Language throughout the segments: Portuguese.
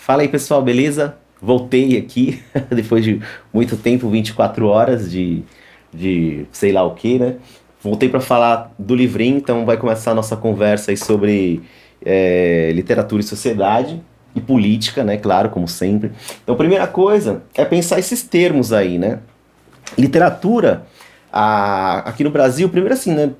Fala aí, pessoal, beleza? Voltei aqui depois de muito tempo, 24 horas de sei lá o que, né? Voltei para falar do livrinho, então vai começar a nossa conversa aí sobre literatura e sociedade e política, né? Claro, como sempre. Então, a primeira coisa é pensar esses termos aí, né? Literatura, aqui no Brasil, primeiro assim, né?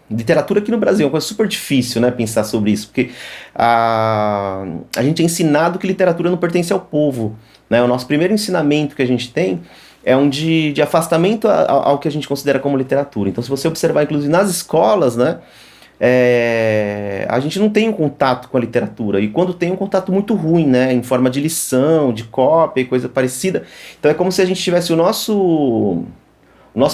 Literatura aqui no Brasil é uma coisa super difícil, né? Pensar sobre isso, porque a gente é ensinado que literatura não pertence ao povo, né? O nosso primeiro ensinamento que a gente tem é um de afastamento ao que a gente considera como literatura. Então, se você observar, inclusive nas escolas, né? A gente não tem um contato com a literatura, e quando tem um contato muito ruim, né, em forma de lição, de cópia e coisa parecida, então é como se a gente tivesse o nosso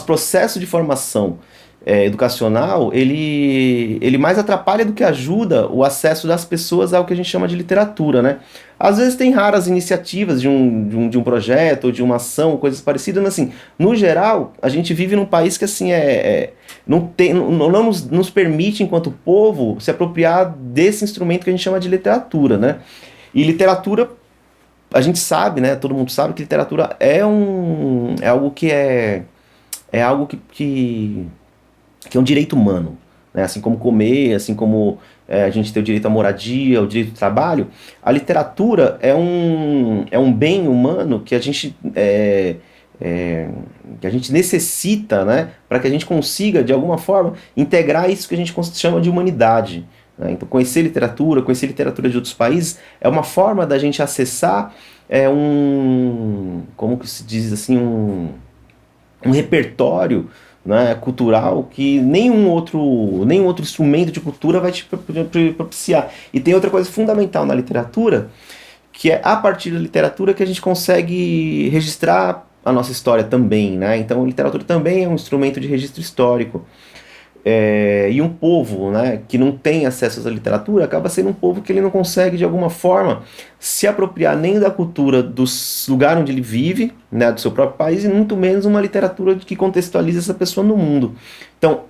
processo de formação educacional, ele mais atrapalha do que ajuda o acesso das pessoas ao que a gente chama de literatura, né? Às vezes tem raras iniciativas de um projeto ou de uma ação, coisas parecidas, mas assim, no geral, a gente vive num país que assim não nos permite, enquanto povo, se apropriar desse instrumento que a gente chama de literatura, né? E literatura, a gente sabe, né? Todo mundo sabe que literatura é algo que é um direito humano, né? Assim como comer, assim como a gente tem o direito à moradia, o direito ao trabalho, a literatura é um bem humano que a gente necessita, né? Para que a gente consiga, de alguma forma, integrar isso que a gente chama de humanidade, né? Então, conhecer literatura de outros países é uma forma da gente acessar como que se diz assim, um repertório, né, cultural que nenhum outro instrumento de cultura vai te propiciar. E tem outra coisa fundamental na literatura, que é a partir da literatura que a gente consegue registrar a nossa história também, né? Então, a literatura também é um instrumento de registro histórico. E um povo, né, que não tem acesso à literatura acaba sendo um povo que ele não consegue, de alguma forma, se apropriar nem da cultura do lugar onde ele vive, né, do seu próprio país, e muito menos uma literatura que contextualize essa pessoa no mundo. Então,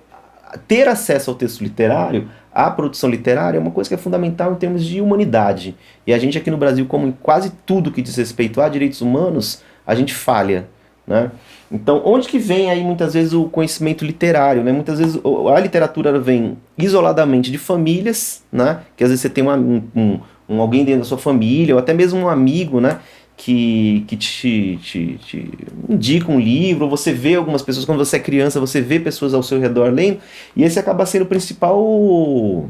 ter acesso ao texto literário, à produção literária, é uma coisa que é fundamental em termos de humanidade. E a gente aqui no Brasil, como em quase tudo que diz respeito a direitos humanos, a gente falha, né? Então, onde que vem aí muitas vezes o conhecimento literário, né? Muitas vezes a literatura vem isoladamente de famílias, né? Que às vezes você tem alguém dentro da sua família, ou até mesmo um amigo, né? Que te indica um livro, ou você vê algumas pessoas, quando você é criança, você vê pessoas ao seu redor lendo, e esse acaba sendo o principal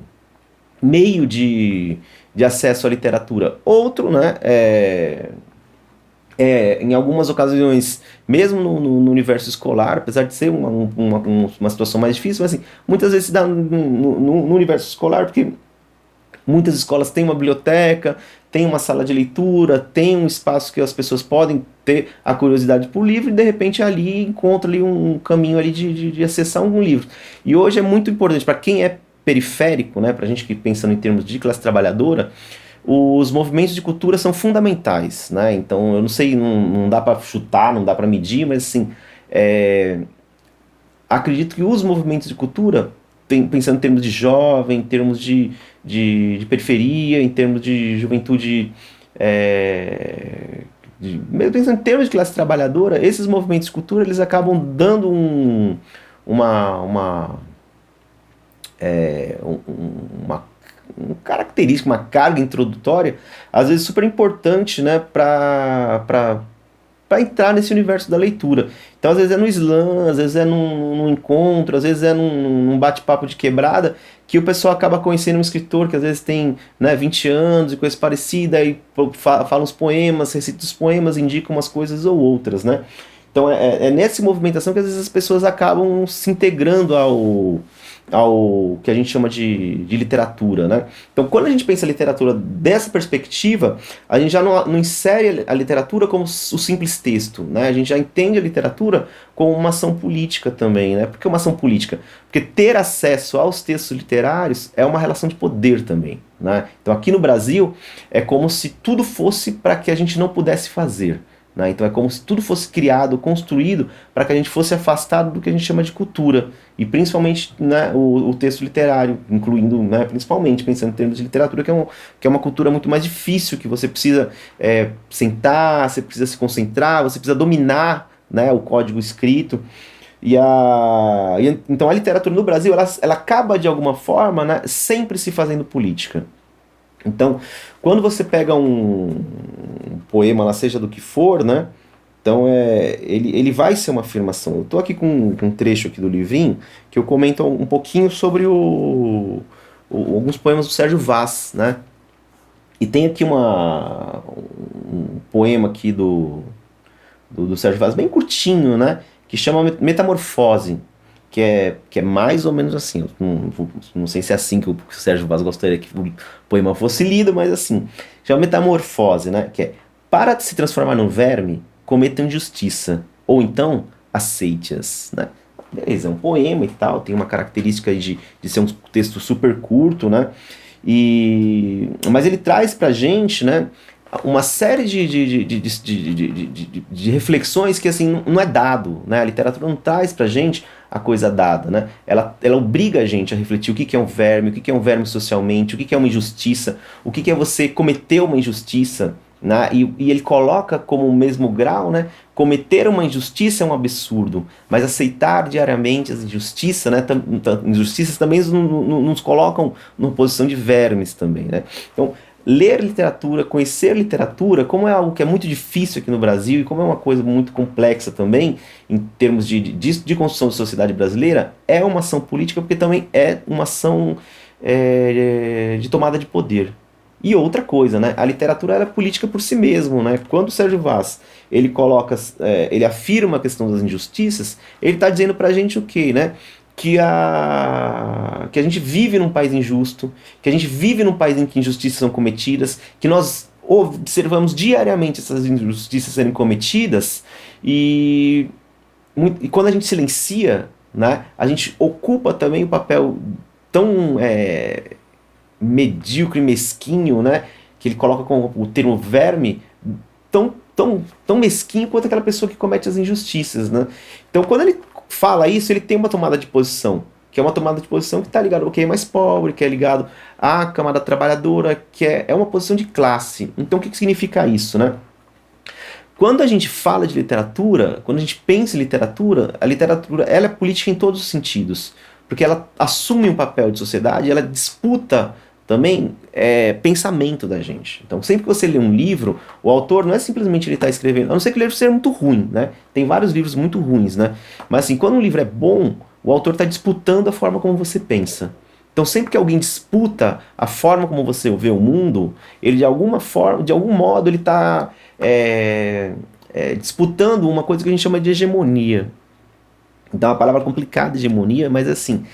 meio de acesso à literatura. Outro, né? Em algumas ocasiões, mesmo no universo escolar, apesar de ser uma situação mais difícil, mas assim, muitas vezes se dá no universo escolar, porque muitas escolas têm uma biblioteca, têm uma sala de leitura, tem um espaço que as pessoas podem ter a curiosidade por livro, e de repente ali encontra ali um caminho ali de acessar algum livro. E hoje é muito importante para quem é periférico, né, para a gente que pensando em termos de classe trabalhadora, os movimentos de cultura são fundamentais, né? Então, eu não sei, não dá para chutar, não dá para medir, mas assim, acredito que os movimentos de cultura, pensando em termos de jovem, em termos de periferia, em termos de juventude, mesmo pensando em termos de classe trabalhadora, esses movimentos de cultura eles acabam dando uma, uma característica, uma carga introdutória, às vezes super importante, né, para entrar nesse universo da leitura. Então, às vezes é no slam, às vezes é num encontro, às vezes é num bate-papo de quebrada, que o pessoal acaba conhecendo um escritor que às vezes tem, né, 20 anos e coisa parecida, e fala uns poemas, recita os poemas, indica umas coisas ou outras, né? Então, é nessa movimentação que às vezes as pessoas acabam se integrando ao que a gente chama de literatura, né? Então, quando a gente pensa a literatura dessa perspectiva, a gente já não insere a literatura como o simples texto, né? A gente já entende a literatura como uma ação política também, né? Por que uma ação política? Porque ter acesso aos textos literários é uma relação de poder também, né? Então, aqui no Brasil, é como se tudo fosse para que a gente não pudesse fazer, né? Então é como se tudo fosse criado, construído, para que a gente fosse afastado do que a gente chama de cultura. E principalmente, né, o texto literário, incluindo, né, principalmente pensando em termos de literatura, que é uma cultura muito mais difícil, que você precisa sentar, você precisa se concentrar, você precisa dominar, né, o código escrito. Então a literatura no Brasil, ela acaba de alguma forma, né, sempre se fazendo política. Então, quando você pega um poema, lá seja do que for, né? Então, ele vai ser uma afirmação. Eu estou aqui com um trecho aqui do livrinho que eu comento um pouquinho sobre alguns poemas do Sérgio Vaz, né? E tem aqui um poema aqui do Sérgio Vaz, bem curtinho, né? Que chama Metamorfose, que é mais ou menos assim. Eu não sei se é assim que o Sérgio Vaz gostaria que o poema fosse lido, mas assim. Chama Metamorfose, né? Que é: para de se transformar num verme, cometa injustiça, ou então aceite-as, né? Beleza, é um poema e tal, tem uma característica de ser um texto super curto, né? Mas ele traz pra gente, né, uma série de reflexões que assim não é dado, né? A literatura não traz pra gente a coisa dada, né? Ela obriga a gente a refletir o que é um verme, o que é um verme socialmente, o que é uma injustiça, o que é você cometer uma injustiça, né? E ele coloca como o mesmo grau, né? Cometer uma injustiça é um absurdo, mas aceitar diariamente as injustiças, né? Injustiças também nos colocam numa posição de vermes também, né? Então, ler literatura, conhecer literatura, como é algo que é muito difícil aqui no Brasil e como é uma coisa muito complexa também, em termos de construção da sociedade brasileira, é uma ação política porque também é uma ação de tomada de poder. E outra coisa, né? A literatura ela é política por si mesmo, né? Quando o Sérgio Vaz ele afirma a questão das injustiças, ele está dizendo pra gente o quê, né? Que a gente vive num país injusto, que a gente vive num país em que injustiças são cometidas, que nós observamos diariamente essas injustiças serem cometidas e quando a gente silencia, né, a gente ocupa também o papel tão medíocre, mesquinho, né, que ele coloca com o termo verme, tão mesquinho quanto aquela pessoa que comete as injustiças, né? Então, quando ele fala isso, ele tem uma tomada de posição, que é uma tomada de posição que está ligado ao que é mais pobre, que é ligado à camada trabalhadora, que é uma posição de classe. Então, o que significa isso, né? Quando a gente fala de literatura, quando a gente pensa em literatura, a literatura ela é política em todos os sentidos, porque ela assume um papel de sociedade, ela disputa também pensamento da gente. Então, sempre que você lê um livro, o autor não é simplesmente ele estar escrevendo, a não ser que o livro seja muito ruim, né? Tem vários livros muito ruins, né? Mas assim, quando um livro é bom, o autor está disputando a forma como você pensa. Então, sempre que alguém disputa a forma como você vê o mundo, ele de alguma forma, de algum modo, ele está disputando uma coisa que a gente chama de hegemonia. Então, é uma palavra complicada, hegemonia, mas assim,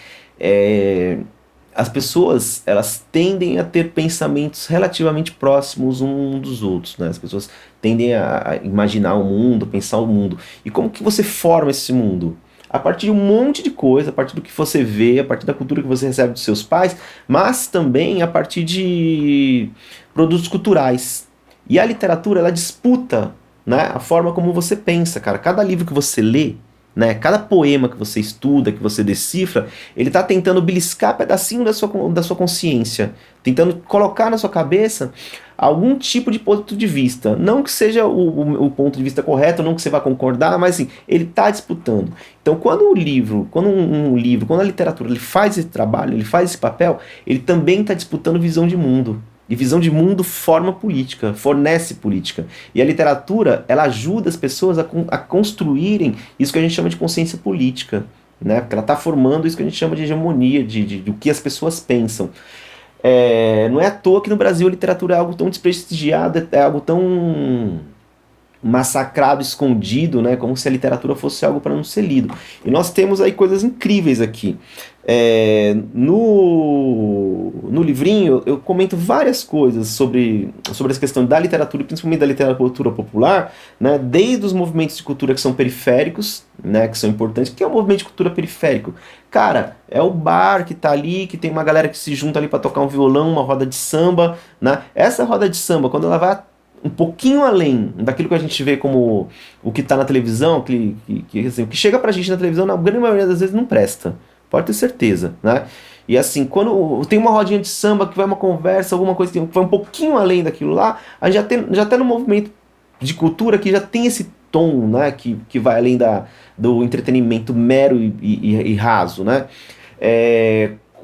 as pessoas elas tendem a ter pensamentos relativamente próximos um dos outros, né? As pessoas tendem a imaginar o mundo, pensar o mundo. E como que você forma esse mundo? A partir de um monte de coisa, a partir do que você vê, a partir da cultura que você recebe dos seus pais, mas também a partir de produtos culturais. E a literatura, ela disputa, né, a forma como você pensa, cara. Cada livro que você lê, né, cada poema que você estuda, que você decifra, ele está tentando beliscar pedacinho da sua consciência, tentando colocar na sua cabeça algum tipo de ponto de vista. Não que seja o ponto de vista correto, não que você vá concordar, mas assim, ele está disputando. Então, quando quando a literatura ele faz esse trabalho, ele faz esse papel, ele também está disputando visão de mundo. E visão de mundo forma política, fornece política. E a literatura, ela ajuda as pessoas a construírem isso que a gente chama de consciência política, né? Porque ela está formando isso que a gente chama de hegemonia, do que as pessoas pensam. Não é à toa que no Brasil a literatura é algo tão desprestigiado, é algo tão massacrado, escondido, né? Como se a literatura fosse algo para não ser lido. E nós temos aí coisas incríveis aqui. No livrinho eu comento várias coisas sobre essa questão da literatura, principalmente da literatura popular, né? Desde os movimentos de cultura que são periféricos, né? Que são importantes. O que é um movimento de cultura periférico? Cara, é o bar que tá ali, que tem uma galera que se junta ali para tocar um violão, uma roda de samba, né? Essa roda de samba, quando ela vai um pouquinho além daquilo que a gente vê como o que está na televisão, assim, o que chega pra gente na televisão, na grande maioria das vezes não presta. Pode ter certeza, né? E assim, quando tem uma rodinha de samba que vai uma conversa, alguma coisa que vai um pouquinho além daquilo lá, a gente já tá no movimento de cultura que já tem esse tom, né? Que vai além do entretenimento mero e raso, né?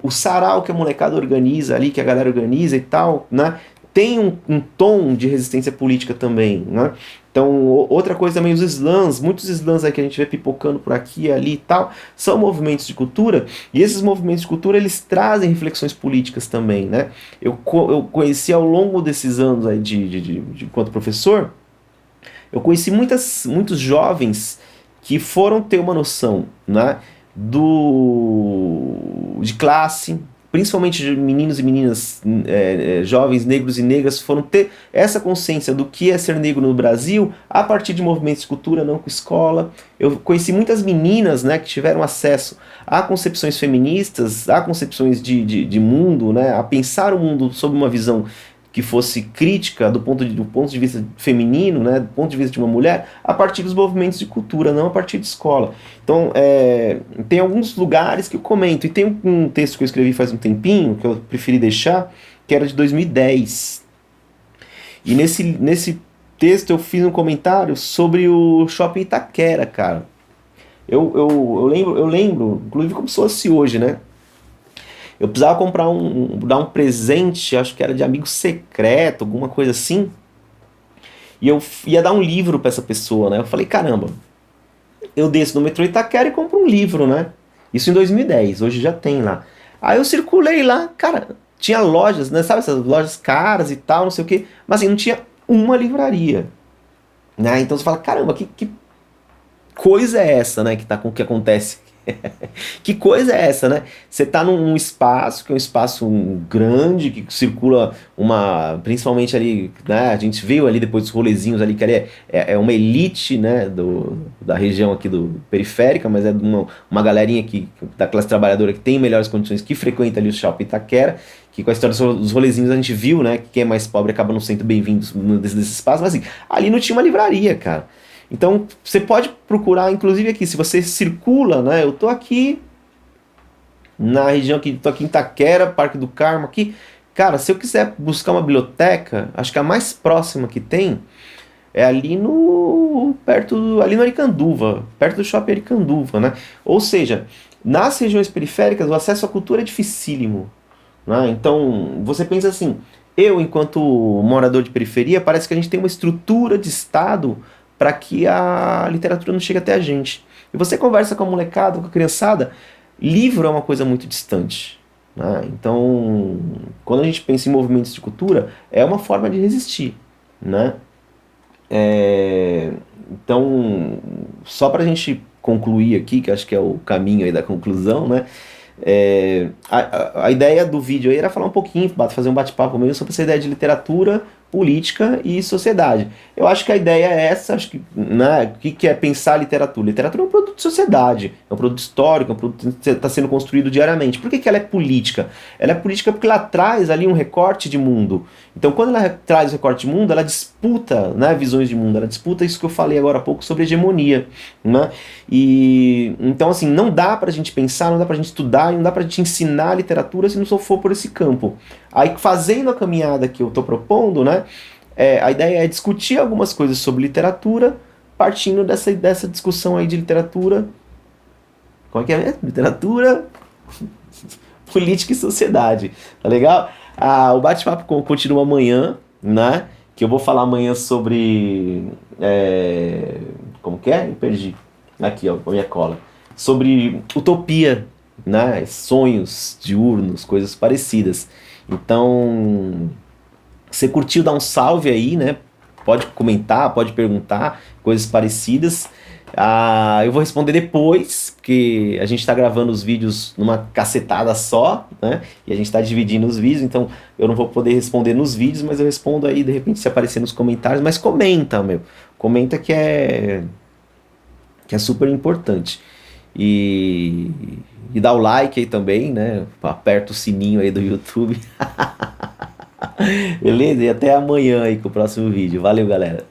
O sarau que a molecada organiza ali, que a galera organiza e tal, né? Tem um tom de resistência política também, né? Então, outra coisa também, os slams, muitos slams aí que a gente vê pipocando por aqui e ali e tal, são movimentos de cultura, e esses movimentos de cultura, eles trazem reflexões políticas também, né? Eu conheci ao longo desses anos aí enquanto professor, eu conheci muitos jovens que foram ter uma noção, né, de classe, principalmente de meninos e meninas, jovens negros e negras, foram ter essa consciência do que é ser negro no Brasil a partir de movimentos de cultura, não com escola. Eu conheci muitas meninas, né, que tiveram acesso a concepções feministas, a concepções de mundo, né, a pensar o mundo sob uma visão que fosse crítica do ponto de vista feminino, né, do ponto de vista de uma mulher, a partir dos movimentos de cultura, não a partir de escola. Então, tem alguns lugares que eu comento, e tem um texto que eu escrevi faz um tempinho, que eu preferi deixar, que era de 2010. E nesse texto eu fiz um comentário sobre o Shopping Itaquera, cara. Eu lembro, inclusive como se fosse hoje, né? Eu precisava dar um presente, acho que era de amigo secreto, alguma coisa assim. E eu ia dar um livro pra essa pessoa, né? Eu falei, caramba, eu desço no metrô Itaquera e compro um livro, né? Isso em 2010, hoje já tem lá. Aí eu circulei lá, cara, tinha lojas, né? Sabe essas lojas caras e tal, não sei o quê. Mas assim, não tinha uma livraria, né? Então você fala, caramba, que coisa é essa, né? Que acontece. Que coisa é essa, né? Você tá num espaço que é um espaço grande, que circula principalmente ali, né? A gente viu ali depois dos rolezinhos ali, que ali é uma elite, né? Da região aqui do periférica, mas é uma galerinha da classe trabalhadora que tem melhores condições, que frequenta ali o Shopping Itaquera, que com a história dos rolezinhos a gente viu, né? Que quem é mais pobre acaba não sendo bem-vindo desse espaço, mas assim, ali não tinha uma livraria, cara. Então, você pode procurar, inclusive aqui, se você circula, né? Eu tô aqui na região aqui, tô aqui em Itaquera, Parque do Carmo aqui. Cara, se eu quiser buscar uma biblioteca, acho que a mais próxima que tem é ali ali no Aricanduva, perto do Shopping Aricanduva, né? Ou seja, nas regiões periféricas o acesso à cultura é dificílimo, né? Então, você pensa assim, eu, enquanto morador de periferia, parece que a gente tem uma estrutura de Estado para que a literatura não chegue até a gente. E você conversa com a molecada, com a criançada, livro é uma coisa muito distante, né? Então, quando a gente pensa em movimentos de cultura, é uma forma de resistir, né? Então, só para a gente concluir aqui, que acho que é o caminho aí da conclusão, né? A ideia do vídeo aí era falar um pouquinho, fazer um bate-papo mesmo sobre essa ideia de literatura, política e sociedade. Eu acho que a ideia é essa, acho que, né, o que é pensar literatura? Literatura é um produto de sociedade, é um produto histórico, é um produto que está sendo construído diariamente. Por que ela é política? Ela é política porque ela traz ali um recorte de mundo. Então, quando ela traz o recorte de mundo, ela disputa, né, visões de mundo, ela disputa isso que eu falei agora há pouco sobre hegemonia, né? E então, assim, não dá pra gente pensar, não dá pra gente estudar, não dá pra gente ensinar literatura se não for por esse campo. Aí, fazendo a caminhada que eu estou propondo, né, a ideia é discutir algumas coisas sobre literatura, partindo dessa discussão aí de literatura. Como é que é mesmo? Literatura, política e sociedade. Tá legal? O bate-papo continua amanhã, né? Que eu vou falar amanhã sobre. Como que é? Eu perdi. Aqui, ó, com a minha cola. Sobre utopia, né? Sonhos diurnos, coisas parecidas. Então, você curtiu, dá um salve aí, né? Pode comentar, pode perguntar, coisas parecidas. Eu vou responder depois, porque a gente está gravando os vídeos numa cacetada só, né? E a gente está dividindo os vídeos, então eu não vou poder responder nos vídeos, mas eu respondo aí, de repente, se aparecer nos comentários. Mas comenta, meu. Comenta que é super importante. E dá o like aí também, né? Aperta o sininho aí do YouTube. Beleza? E até amanhã aí com o próximo vídeo. Valeu, galera.